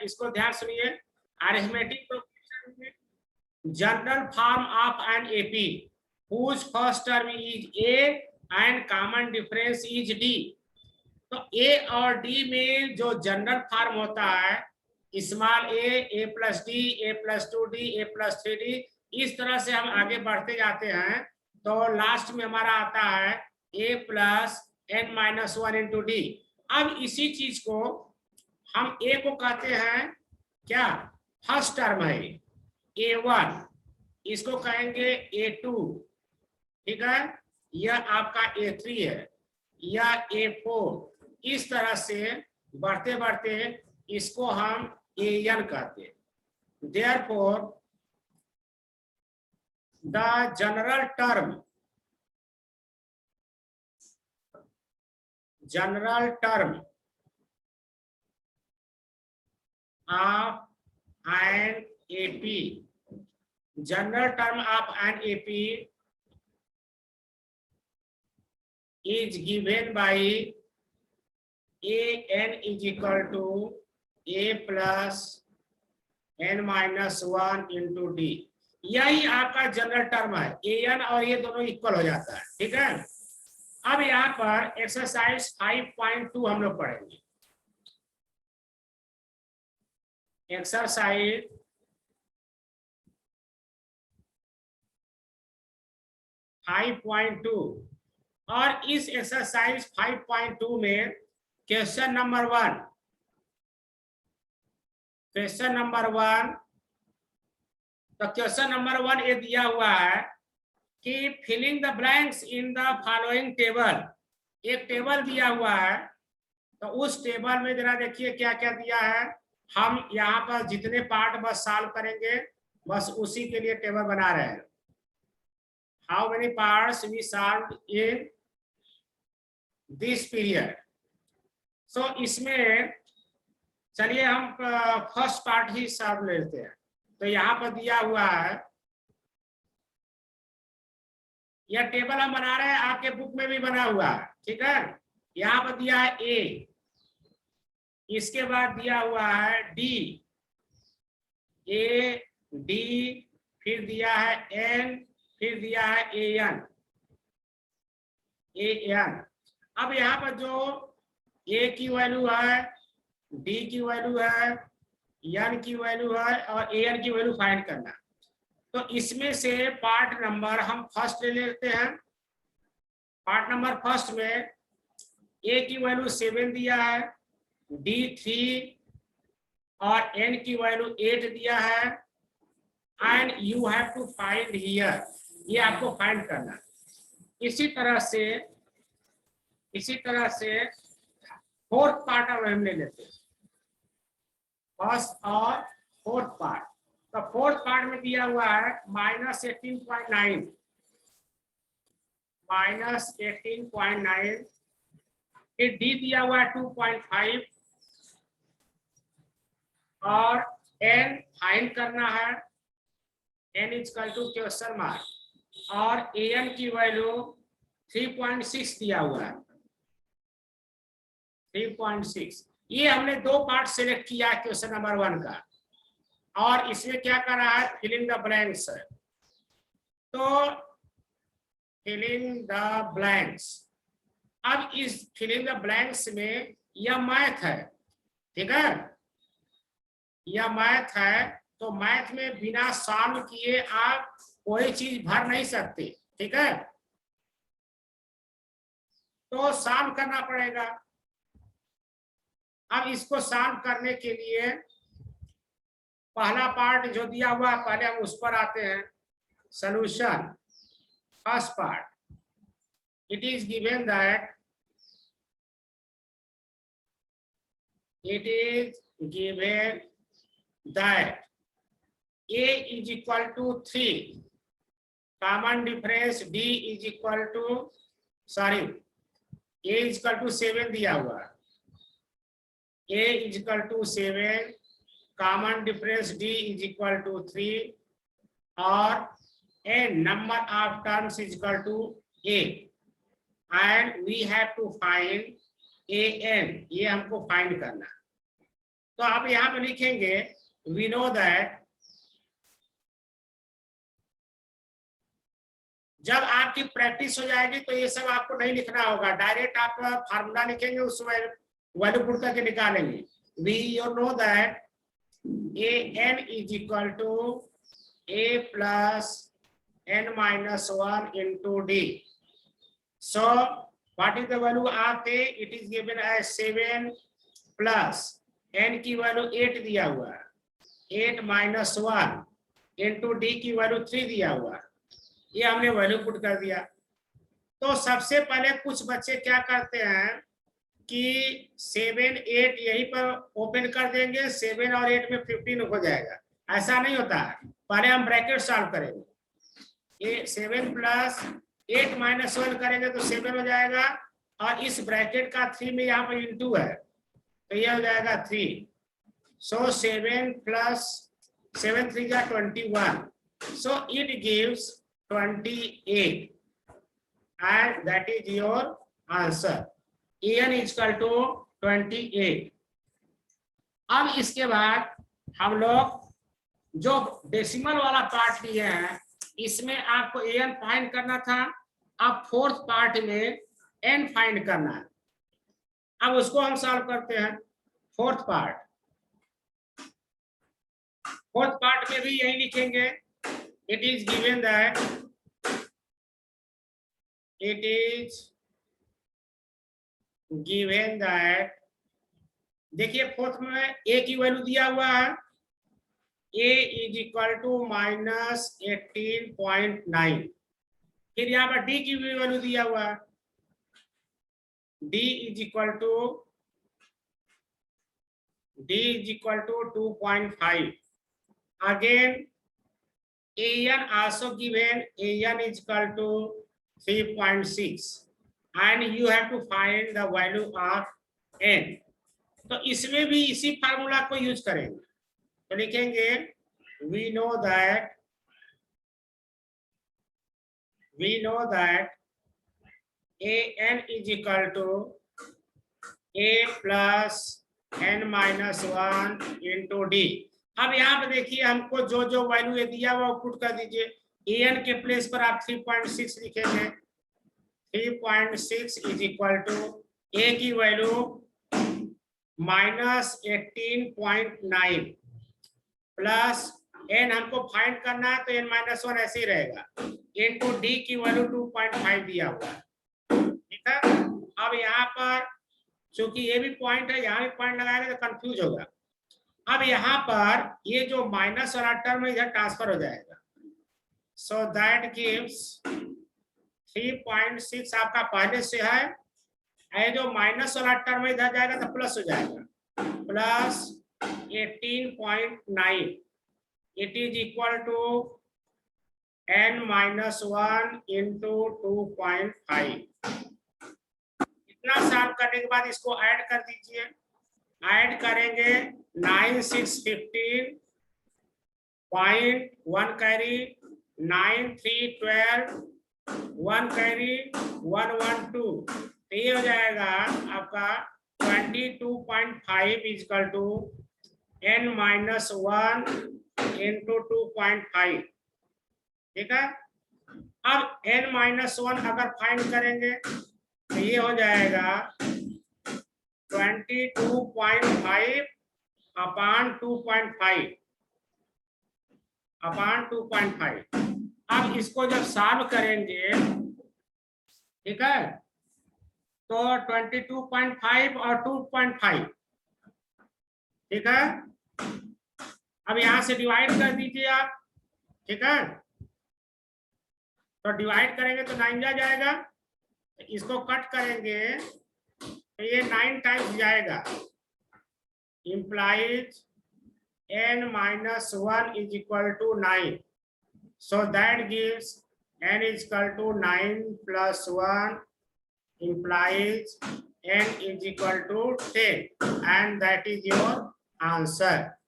इसको ध्यान सुनिए। अरिथमेटिक प्रोग्रेशन में general form of an AP whose first term is a and common difference is d। तो a और d में जो जनरल फॉर्म होता है small a plus D, a plus 2d, a plus 3d, इस तरह से हम आगे बढ़ते जाते हैं तो लास्ट में हमारा आता है a plus n minus 1 into D. अब इसी चीज को हम a को कहते हैं क्या, फर्स्ट टर्म है a1, इसको कहेंगे a2, ठीक है, यह आपका a3 है, यह a4, इस तरह से बढ़ते बढ़ते इसको हम an कहते हैं। Therefore, the general term of an AP, general term of an AP is given by an is equal to a plus n minus 1 into d। यही आपका जनरल टर्म है, an और ये दोनों इक्वल हो जाता है, ठीक है। अब यहाँ पर एक्सरसाइज 5.2 हम लोग पढ़ेंगे। एक्सरसाइज 5.2 और इस एक्सरसाइज 5.2 में क्वेश्चन नंबर 1, तो क्वेश्चन नंबर 1 ये दिया हुआ है कि filling the blanks in the following table. एक टेबल दिया हुआ है, तो उस टेबल में जरा देखिए क्या क्या दिया है। हम यहाँ पर जितने पार्ट बस सॉल्व करेंगे, बस उसी के लिए टेबल बना रहे हैं। How many parts we solve in this period. So इसमें चलिए हम फर्स्ट पार्ट ही सॉल्व लेते हैं। तो यहाँ पर दिया हुआ है, यह टेबल हम बना रहे हैं, आपके बुक में भी बना हुआ है, ठीक है। यहाँ पर दिया है ए, इसके बाद दिया हुआ है डी, ए डी, फिर दिया है एन, फिर दिया है एन। अब यहाँ पर जो ए की वैल्यू है, डी की वैल्यू है, एन की वैल्यू है और एन की वैल्यू फाइंड करना। तो इसमें से पार्ट नंबर हम फर्स्ट ले लेते हैं। पार्ट नंबर फर्स्ट में ए की वैल्यू 7 दिया है, डी 3 और एन की वैल्यू 8 दिया है, and you have to find here, ये आपको फाइंड करना। इसी तरह से फोर्थ पार्ट अब हम ले लेते हैं, फर्स्ट और फोर्थ पार्ट। तो फोर्थ पार्ट में दिया हुआ है -18.9, फिर डी दिया हुआ है 2.5 और एन फाइंड करना है, n equal to question mark, और एन की वैल्यू 3.6 दिया हुआ है, 3.6। ये हमने दो पार्ट सिलेक्ट किया है क्वेश्चन नंबर 1 का, और इसमें क्या कर रहा है, फिलिंग द ब्लैंक्स है। तो फिलिंग द ब्लैंक्स, अब इस फिलिंग द ब्लैंक्स में यह मैथ है, ठीक है, यह मैथ है। तो मैथ में बिना सॉल्व किए आप कोई चीज भर नहीं सकते, ठीक है, तो सॉल्व करना पड़ेगा। अब इसको सॉल्व करने के लिए पहला पार्ट जो दिया हुआ है, पहले हम उस पर आते हैं। Solution, first part, it is given that a is equal to 3, common difference d is equal to, a is equal to 7 दिया हुआ है, a is equal to 7, common difference d is equal to 3 और n number of terms is equal to a, and we have to find an, ये हमको find करना। तो आप यहाँ पे लिखेंगे वी नो दैट जब आपकी प्रैक्टिस हो जाएगी तो ये सब आपको नहीं लिखना होगा, डायरेक्ट आप फार्मूला लिखेंगे, उस वैल्यू पुट करके निकालेंगे। We you know that a n is equal to a plus n minus 1 into d. So what is the value of a? It is given as 7 plus n की value 8 दिया हुआ है, 8 minus 1 into d की value 3 दिया हुआ है। ये हमने वैल्यू पुट कर दिया। तो सबसे पहले कुछ बच्चे क्या करते हैं कि 7 8 यहीं पर ओपन कर देंगे, 7 और 8 में 15 हो जाएगा। ऐसा नहीं होता है, पहले हम ब्रैकेट सॉल्व करेंगे। 7 प्लस 8 माइनस 1 करेंगे तो 7 हो जाएगा, और इस ब्रैकेट का 3 में यहाँ पर इंटू है तो यह हो जाएगा 3। सो 7 प्लस 7 3 जा 21, so it gives 28 and that is your answer. En is equal to 28। अब इसके बाद हम लोग जो डेसिमल वाला पार्ट लिए हैं इसमें आपको an फाइंड करना था, अब फोर्थ पार्ट में n फाइंड करना है। अब उसको हम सॉल्व करते हैं। फोर्थ पार्ट में भी यही लिखेंगे, इट इज गिवन दैट देखिए फोर्थ में a की वैल्यू दिया हुआ है, a is equal to minus 18.9। फिर यहाँ पर d की भी वैल्यू दिया हुआ है, d is equal to 2.5। Again an also given, an is equal to 3.6 and you have to find the value of n। तो इसमें भी इसी फार्मूला को यूज करेंगे, तो लिखेंगे we know that an is equal to a plus n minus 1 into d। अब यहाँ पे देखिए हमको जो जो वैल्यू ये दिया हुआ पुट कर दीजिए। an के प्लेस पर आप 3.6 लिखेंगे, 3.6 इज इक्वल टू a की वैल्यू माइनस 18.9 प्लस n हमको फाइंड करना है तो n माइनस 1 ऐसे ही रहेगा, इनटू d की वैल्यू 2.5 दिया हुआ है। ठीक है, अब यहाँ पर चूंकि ये भी पॉइंट है, यहाँ भी पॉइंट लगाएंगे तो कंफ्यूज होगा। अब यहाँ पर ये जो माइनस वाला टर्म इधर ट्रांसफर हो जाएगा, सो दैट गिव्स 3.6 आपका पहले से है, ये जो माइनस वाला टर्म इधर जाएगा तो प्लस हो जाएगा, plus 18.9 it is equal to n minus 1 into 2.5। इतना सॉल्व करने के बाद इसको ऐड कर दीजिए, ऐड करेंगे 9 6 15 1 कैरी 9 3 12 1 कैरी 1 1 2, तो ये हो जाएगा आपका 22.5 equal to n minus 1 into 2.5। ठीक है, अब n minus 1 अगर फाइंड करेंगे तो ये हो जाएगा 22.5 अपॉन 2.5। अब इसको जब सॉल्व करेंगे, ठीक है, तो 22.5 और 2.5, ठीक है, अब यहां से डिवाइड कर दीजिए आप। ठीक है, तो डिवाइड करेंगे तो 9 जा जाएगा, इसको कट करेंगे तो ये 9 टाइम्स जाएगा, implies n minus 1 is equal to 9, so that gives n is equal to 9 plus 1 implies n is equal to 10 and that is your answer।